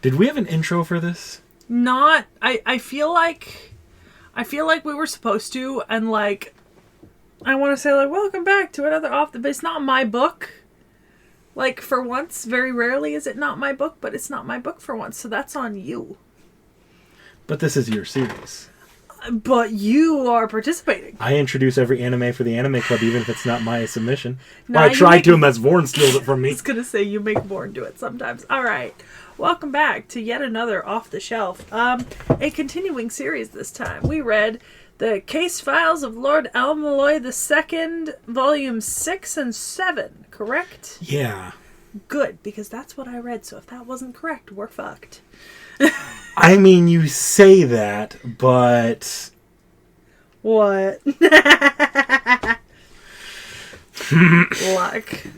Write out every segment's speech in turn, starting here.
Did we have an intro for this? Not. I feel like we were supposed to, and like, I want to say like, welcome back to another but it's not my book. Like, for once, very rarely is it not my book, but it's not my book for once, so that's on you. But this is your series. But you are participating. I introduce every anime for the Anime Club, even if it's not my submission. Well, I tried to, unless Vorn steals it from me. I was going to say, you make Vorn do it sometimes. All right. Welcome back to yet another Off the Shelf. A continuing series this time. We read the Case Files of Lord El-Melloi II, Volumes 6 and 7, correct? Yeah. Good, because that's what I read, so if that wasn't correct, we're fucked. I mean, you say that, but... What?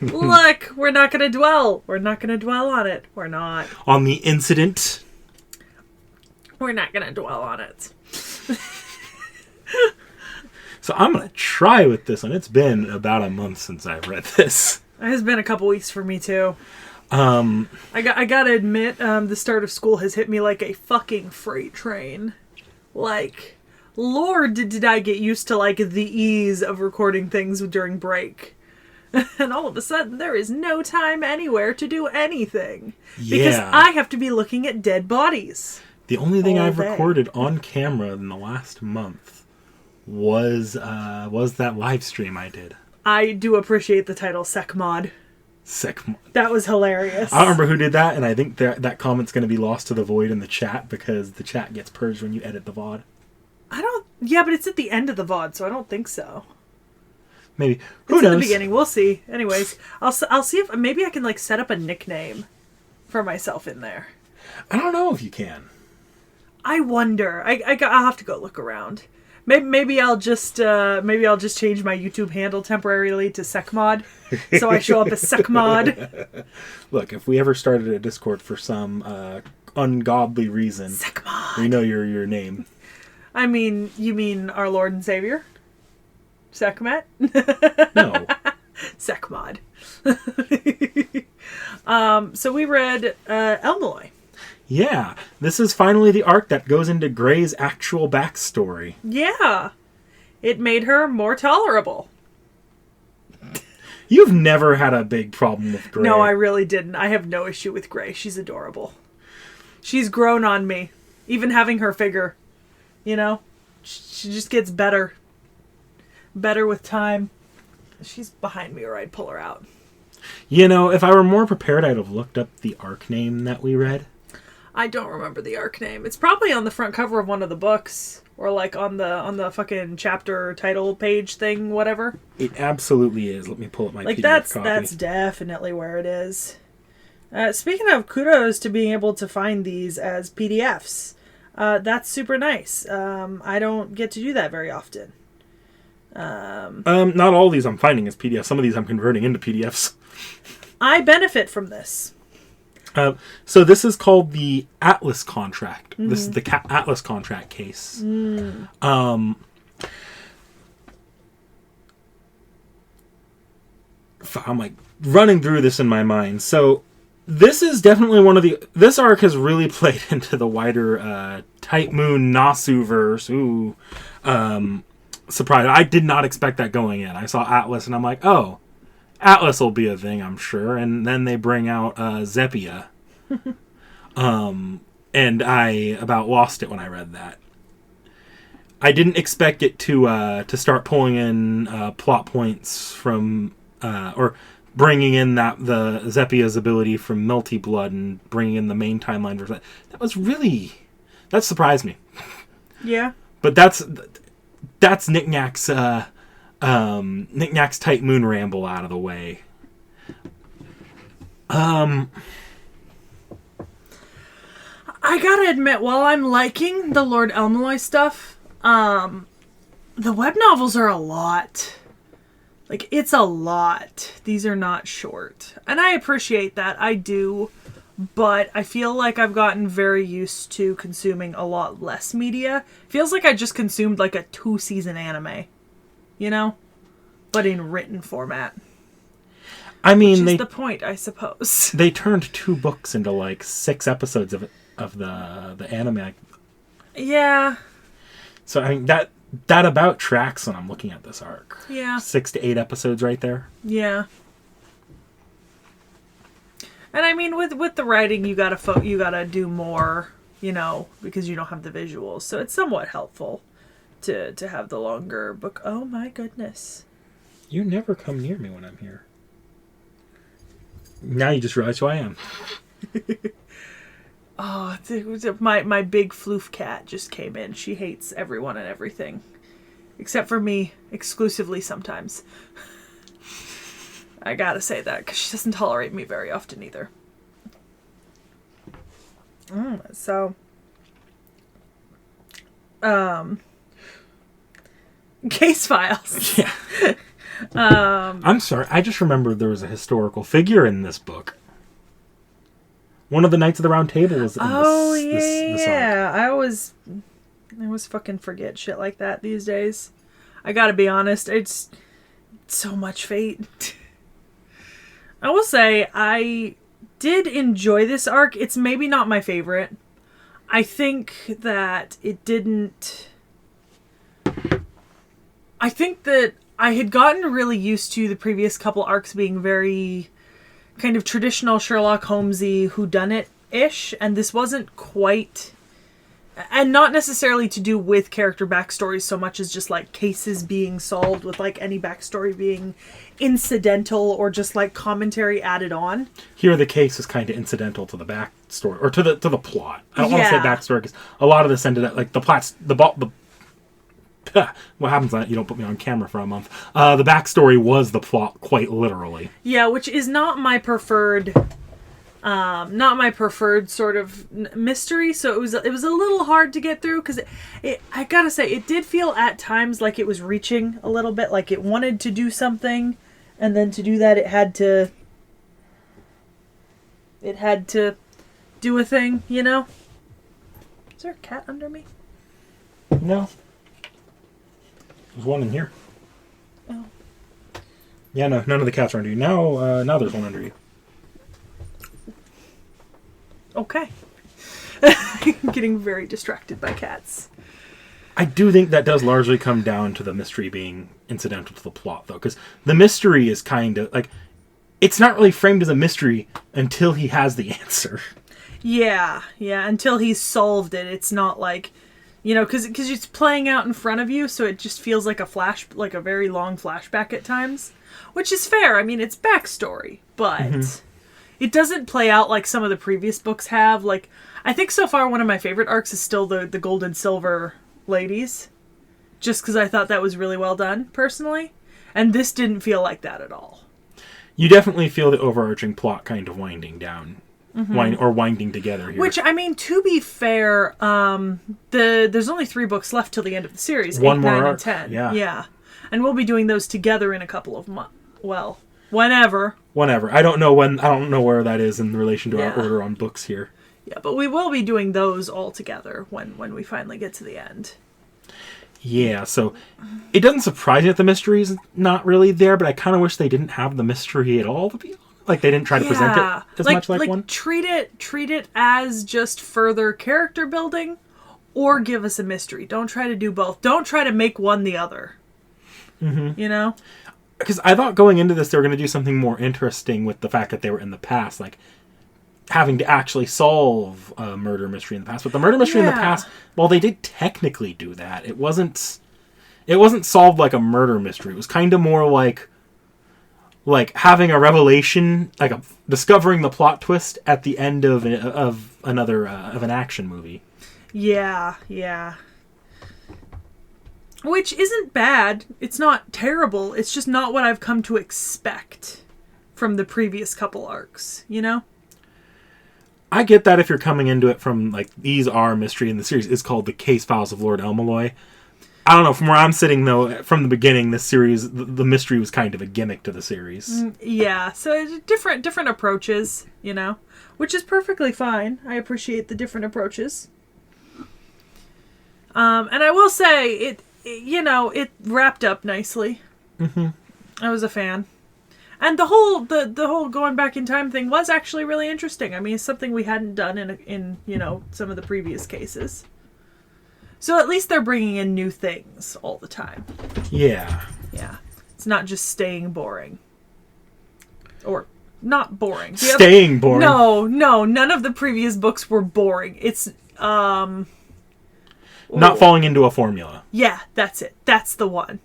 Look, we're not going to dwell. We're not going to dwell on it. We're not. On the incident? We're not going to dwell on it. So I'm going to try with this one. It's been about a month since I've read this. It has been a couple weeks for me, too. I gotta admit, the start of school has hit me like a fucking freight train. Like, Lord, did I get used to, like, the ease of recording things during break. And all of a sudden, there is no time anywhere to do anything. Yeah. Because I have to be looking at dead bodies. The only thing I've recorded on camera in the last month was that live stream I did. I do appreciate the title, Secmod. Secmod. That was hilarious. I don't remember who did that, and I think that comment's going to be lost to the void in the chat because the chat gets purged when you edit the VOD. Yeah, but it's at the end of the VOD, so I don't think so. Maybe. Who knows? It's at the beginning. We'll see. Anyways, I'll see if maybe I can like set up a nickname for myself in there. I don't know if you can. I wonder. I'll have to go look around. Maybe I'll just change my YouTube handle temporarily to Secmod, so I show up as Secmod. Look, if we ever started a Discord for some ungodly reason, Secmod. We know your name. I mean, you mean our Lord and Savior, Sekhmet? No, Secmod. So we read El-Melloi. Yeah, this is finally the arc that goes into Gray's actual backstory. Yeah. It made her more tolerable. You've never had a big problem with Gray. No, I really didn't. I have no issue with Gray. She's adorable. She's grown on me. Even having her figure. You know? She just gets better. Better with time. She's behind me or I'd pull her out. You know, if I were more prepared, I'd have looked up the arc name that we read. I don't remember the arc name. It's probably on the front cover of one of the books. Or like on the fucking chapter title page thing, whatever. It absolutely is. Let me pull up my like PDF copy. That's definitely where it is. Speaking of, kudos to being able to find these as PDFs. That's super nice. I don't get to do that very often. Not all of these I'm finding as PDFs. Some of these I'm converting into PDFs. I benefit from this. So this is called the Atlas contract. Mm-hmm. This is the Atlas contract case. Mm. I'm like running through this in my mind. So this is definitely this arc has really played into the wider Type Moon Nasu verse. Ooh. Surprise. I did not expect that going in. I saw Atlas and I'm like, oh, Atlas will be a thing, I'm sure. And then they bring out Zephia. And I about lost it when I read that. I didn't expect it to start pulling in plot points from or bringing in the Zephia's ability from Melty Blood and bringing in the main timeline version. That surprised me. Yeah. But that's Knick-Knack's Type Moon ramble out of the way. I gotta admit, while I'm liking the Lord El-Melloi stuff, the web novels are a lot. Like, it's a lot. These are not short. And I appreciate that. I do. But I feel like I've gotten very used to consuming a lot less media. Feels like I just consumed like a 2-season anime. You know? But in written format. I mean, which is the point, I suppose. They turned 2 books into like 6 episodes of the anime. Yeah. So I mean that about tracks when I'm looking at this arc. Yeah. 6 to 8 episodes right there. Yeah. And I mean, with the writing, you gotta do more, because you don't have the visuals. So it's somewhat helpful to have the longer book. Oh my goodness! You never come near me when I'm here. Now you just realize who I am. Oh, my big floof cat just came in. She hates everyone and everything, except for me, exclusively sometimes. I gotta say that, because she doesn't tolerate me very often either. Case files. Yeah. I'm sorry, I just remembered there was a historical figure in this book. One of the Knights of the Round Table was in this arc. I always fucking forget shit like that these days. I gotta be honest, it's so much fate. I will say, I did enjoy this arc. It's maybe not my favorite. I think that it didn't... I think that I had gotten really used to the previous couple arcs being very kind of traditional Sherlock Holmesy whodunit-ish, and this wasn't quite... And not necessarily to do with character backstories so much as just like cases being solved with like any backstory being incidental or just like commentary added on. Here the case is kind of incidental to the backstory or to the plot. I don't want to say backstory because a lot of this ended up like the what happens when you don't put me on camera for a month? The backstory was the plot quite literally. Yeah, which is not my preferred. Not my preferred sort of mystery, so it was a little hard to get through because I gotta say it did feel at times like it was reaching a little bit, like it wanted to do something, and then to do that it had to do a thing, Is there a cat under me? No. There's one in here. Oh. Yeah, no, none of the cats are under you. Now there's one under you. Okay. Getting very distracted by cats. I do think that does largely come down to the mystery being incidental to the plot, though, because the mystery is kind of like it's not really framed as a mystery until he has the answer. Yeah, until he's solved it. It's not like, because it's playing out in front of you, so it just feels like like a very long flashback at times, which is fair. I mean, it's backstory, but it doesn't play out like some of the previous books have. Like, I think so far one of my favorite arcs is still the gold and silver ladies, just because I thought that was really well done, personally. And this didn't feel like that at all. You definitely feel the overarching plot kind of winding down. Winding together here. Which, I mean, to be fair, there's only 3 books left till the end of the series. One 8, more 9, arc. and 10. Yeah. And we'll be doing those together in a couple of months. Well, whenever. I don't know when. I don't know where that is in relation to our order on books here. Yeah, but we will be doing those all together when we finally get to the end. Yeah, so it doesn't surprise me that the mystery is not really there, but I kind of wish they didn't have the mystery at all, to be honest. Like, they didn't try to present it as much like one. Treat it as just further character building, or give us a mystery. Don't try to do both. Don't try to make one the other. Mm-hmm. Because I thought going into this they were going to do something more interesting with the fact that they were in the past, like having to actually solve a murder mystery in the past. But the murder mystery in the past, well, they did technically do that. It wasn't solved like a murder mystery. It was kind of more like having a revelation, like discovering the plot twist at the end of an action movie. Yeah. Which isn't bad. It's not terrible. It's just not what I've come to expect from the previous couple arcs, I get that if you're coming into it from, like, these are mystery, and the series is called The Case Files of Lord El-Melloi. I don't know, from where I'm sitting, though, from the beginning, this series, the mystery was kind of a gimmick to the series. Yeah, so different approaches, which is perfectly fine. I appreciate the different approaches. And I will say, it wrapped up nicely. Mm-hmm. I was a fan. And the whole going back in time thing was actually really interesting. I mean, it's something we hadn't done in some of the previous cases. So at least they're bringing in new things all the time. Yeah. Yeah. It's not just staying boring. Or not boring. Staying boring. No, none of the previous books were boring. It's not falling into a formula. Yeah, that's it. That's the one.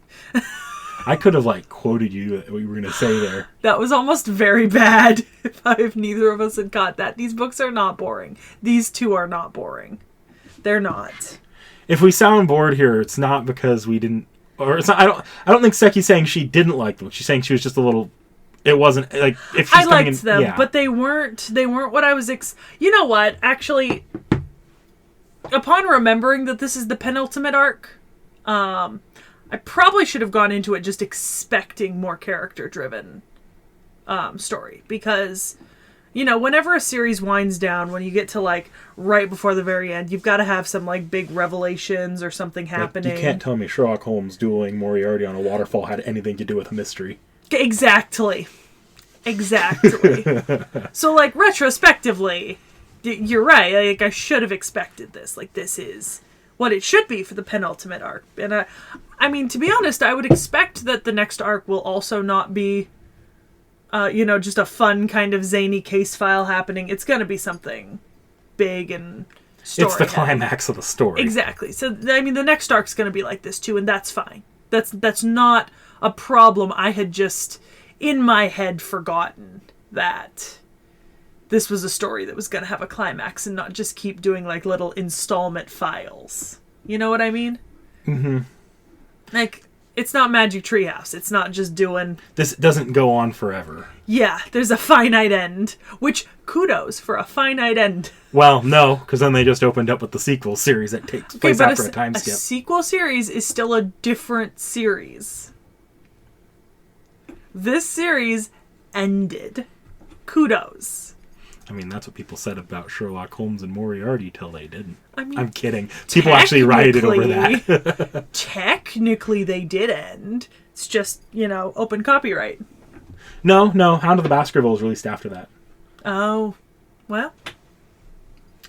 I could have quoted you what you were going to say there. That was almost very bad if neither of us had caught that. These books are not boring. These two are not boring. They're not. If we sound bored here, it's not because we didn't, or it's not. I don't think Seki's saying she didn't like them. She's saying she was just a little. It wasn't if she's I liked in, them, yeah. but they weren't what I was. You know what? Actually, upon remembering that this is the penultimate arc, I probably should have gone into it just expecting more character-driven story. Because, whenever a series winds down, when you get to, right before the very end, you've got to have some, big revelations or something happening. You can't tell me Sherlock Holmes dueling Moriarty on a waterfall had anything to do with a mystery. Exactly. So, retrospectively, you're right. I should have expected this. This is what it should be for the penultimate arc. And I mean, to be honest, I would expect that the next arc will also not be, just a fun kind of zany case file happening. It's going to be something big and story. It's the climax of the story. Exactly. So, I mean, the next arc's going to be like this too, and that's fine. That's not a problem. I had just, in my head, forgotten that this was a story that was going to have a climax and not just keep doing little installment files. You know what I mean? Mm-hmm. It's not Magic Treehouse. It's not just doing... This doesn't go on forever. Yeah, there's a finite end. Which, kudos for a finite end. Well, no, because then they just opened up with the sequel series that takes place after a time skip. A sequel series is still a different series. This series ended. Kudos. I mean, that's what people said about Sherlock Holmes and Moriarty till they didn't. I mean, I'm kidding. People actually rioted over that. Technically, they did end. It's just, open copyright. No, Hound of the Baskerville was released after that. Oh, well.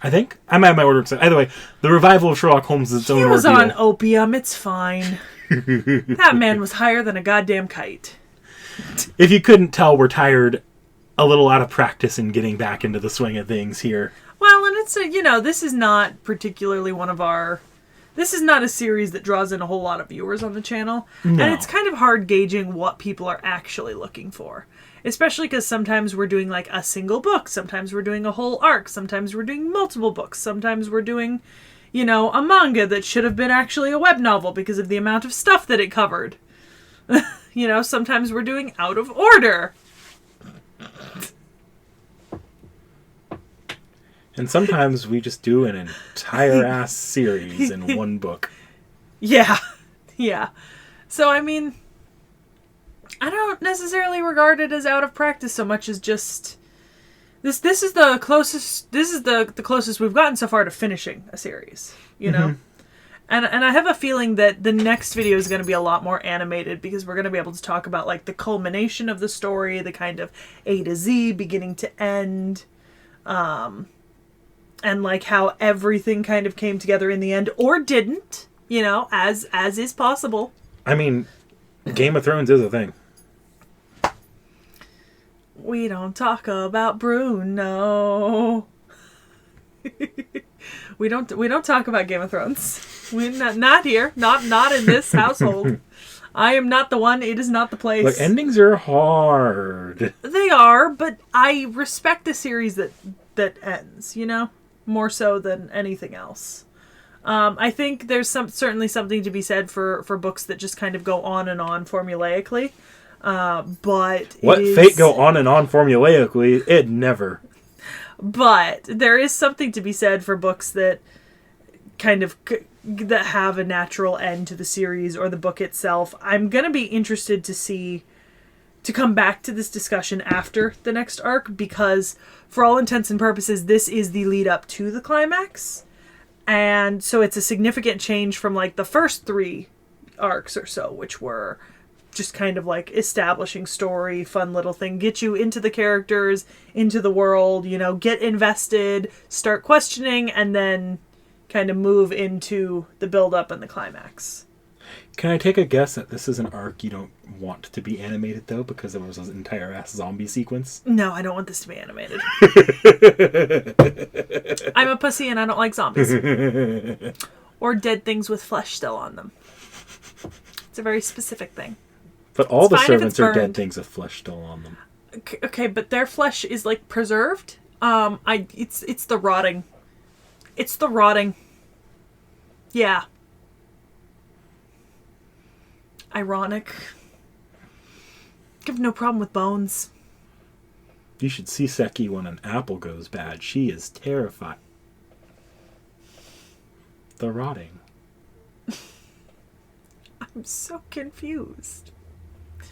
I think. I might have my order. Either way, the revival of Sherlock Holmes is its own ordeal. He was on opium. It's fine. That man was higher than a goddamn kite. If you couldn't tell, we're tired, a little out of practice in getting back into the swing of things here. Well, and it's this is not particularly this is not a series that draws in a whole lot of viewers on the channel. No. And it's kind of hard gauging what people are actually looking for. Especially because sometimes we're doing a single book. Sometimes we're doing a whole arc. Sometimes we're doing multiple books. Sometimes we're doing, a manga that should have been actually a web novel because of the amount of stuff that it covered. Sometimes we're doing out of order. And sometimes we just do an entire ass series in one book. Yeah. So, I mean, I don't necessarily regard it as out of practice so much as just this is the closest we've gotten so far to finishing a series, Mm-hmm. And I have a feeling that the next video is going to be a lot more animated because we're going to be able to talk about the culmination of the story, the kind of A to Z, beginning to end, and how everything kind of came together in the end or didn't, as is possible. I mean, Game of Thrones is a thing. We don't talk about Bruno. We don't talk about Game of Thrones. We're not here. Not in this household. I am not the one. It is not the place. Look, endings are hard. They are, but I respect a series that ends, more so than anything else. I think there's certainly something to be said for books that just kind of go on and on formulaically. But Fate go on and on formulaically? It never. But there is something to be said for books that kind of that have a natural end to the series or the book itself. I'm going to be interested to come back to this discussion after the next arc because for all intents and purposes, this is the lead up to the climax. And so it's a significant change from the first 3 arcs or so, which were just kind of like establishing story, fun little thing, get you into the characters, into the world, you know, get invested, start questioning, and then kind of move into the build-up and the climax. Can I take a guess that this is an arc you don't want to be animated, though, because there was an entire-ass zombie sequence? No, I don't want this to be animated. I'm a pussy and I don't like zombies. Or dead things with flesh still on them. It's a very specific thing. But all the servants are dead things with flesh still on them. Okay, but their flesh is like preserved. It's the rotting. It's the rotting. Yeah. Ironic. I have no problem with bones. You should see Seki when an apple goes bad. She is terrified. The rotting. I'm so confused.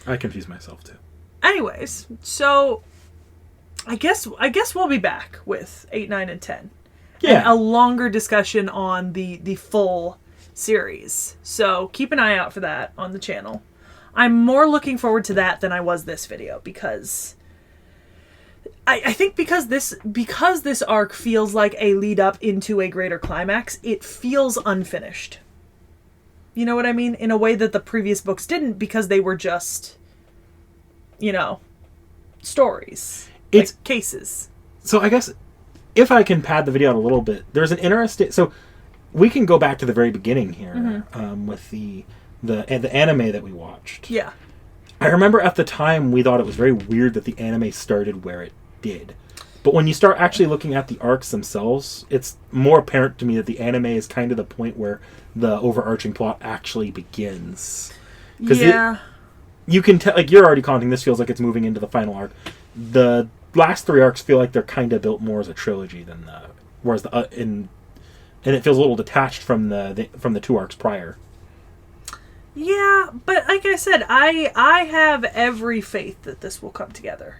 I confuse myself too. Anyways, so I guess we'll be back with 8, 9, and 10. Yeah. And a longer discussion on the full series. So keep an eye out for that on the channel. I'm more looking forward to that than I was this video, because I think because this arc feels like a lead up into a greater climax, it feels unfinished. You know what I mean? In a way that the previous books didn't, because they were just, you know, stories. It's like cases. So I guess if I can pad the video out a little bit, there's an interesting... So we can go back to the very beginning here, with the anime that we watched. Yeah. I remember at the time we thought it was very weird that the anime started where it did. But when you start actually looking at the arcs themselves, it's more apparent to me that the anime is kind of the point where the overarching plot actually begins. Yeah. You can tell, like, you're already commenting, this feels like it's moving into the final arc. The last 3 arcs feel like they're kind of built more as a trilogy than whereas and it feels a little detached from the 2 arcs prior. Yeah, but like I said, I have every faith that this will come together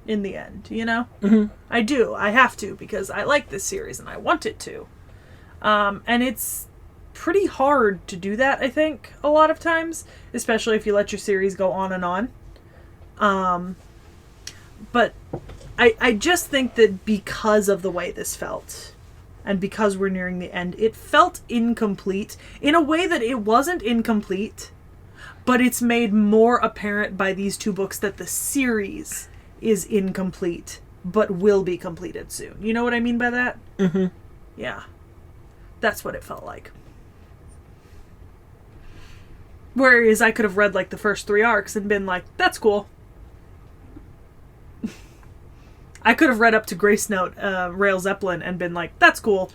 in the end, you know? Mm-hmm. I do. I have to, because I like this series and I want it to. And it's pretty hard to do that, I think, a lot of times, especially if you let your series go on and on. But I just think that because of the way this felt, and because we're nearing the end, it felt incomplete in a way that it wasn't incomplete, but it's made more apparent by these 2 books that the series is incomplete, but will be completed soon. You know what I mean by that? Mm-hmm. Yeah. That's what it felt like. Whereas I could have read, like, the first 3 arcs and been like, that's cool. I could have read up to Grace Note, Rail Zeppelin, and been like, that's cool.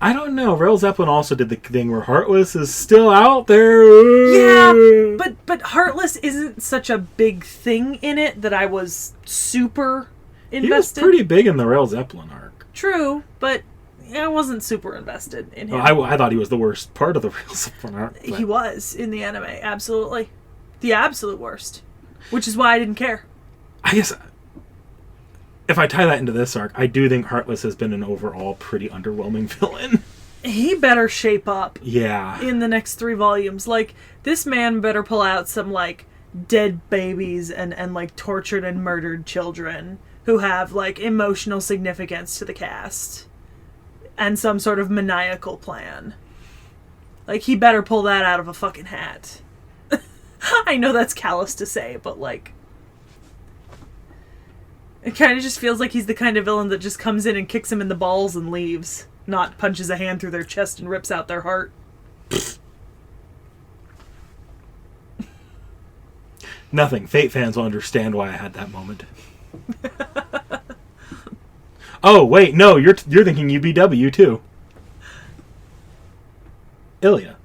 I don't know. Rail Zeppelin also did the thing where Heartless is still out there. Yeah, but Heartless isn't such a big thing in it that I was super invested. He was pretty big in the Rail Zeppelin arc. True, but I wasn't super invested in him. I thought he was the worst part of the Rail Zeppelin arc. He was in the anime, absolutely. The absolute worst. Which is why I didn't care. I guess... If I tie that into this arc, I do think Heartless has been an overall pretty underwhelming villain. He better shape up. Yeah. In the next 3 volumes. Like, this man better pull out some, like, dead babies and like, tortured and murdered children who have, like, emotional significance to the cast. And some sort of maniacal plan. Like, he better pull that out of a fucking hat. I know that's callous to say, but, like... It kind of just feels like he's the kind of villain that just comes in and kicks him in the balls and leaves. Not punches a hand through their chest and rips out their heart. Nothing. Fate fans will understand why I had that moment. Oh, wait, no, you're thinking UBW, too. Ilya.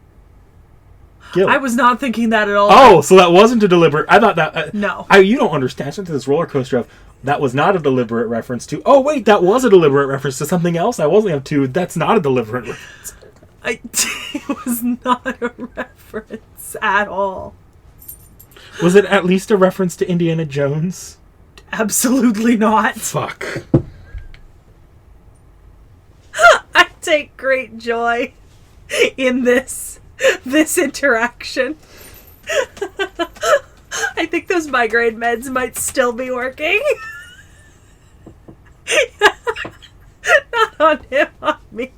Gil. I was not thinking that at all. Oh, so that wasn't a deliberate... I thought that... No. You don't understand. It's this roller coaster of... That was not a deliberate reference to... Oh, wait, that was a deliberate reference to something else I wasn't up to. That's not a deliberate reference. It was not a reference at all. Was it at least a reference to Indiana Jones? Absolutely not. Fuck. I take great joy in this interaction. I think those migraine meds might still be working. Not on him, on me.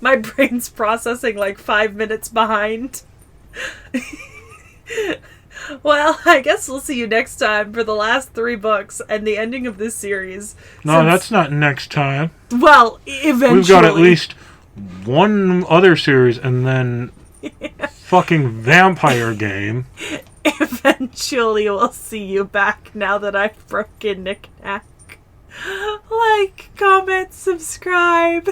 My brain's processing like 5 minutes behind. Well, I guess we'll see you next time for the last 3 books and the ending of this series. No, that's not next time. Well, eventually. We've got at least one other series and then fucking vampire game. Eventually we'll see you back now that I've broken Knick-Knack. Like, comment, subscribe.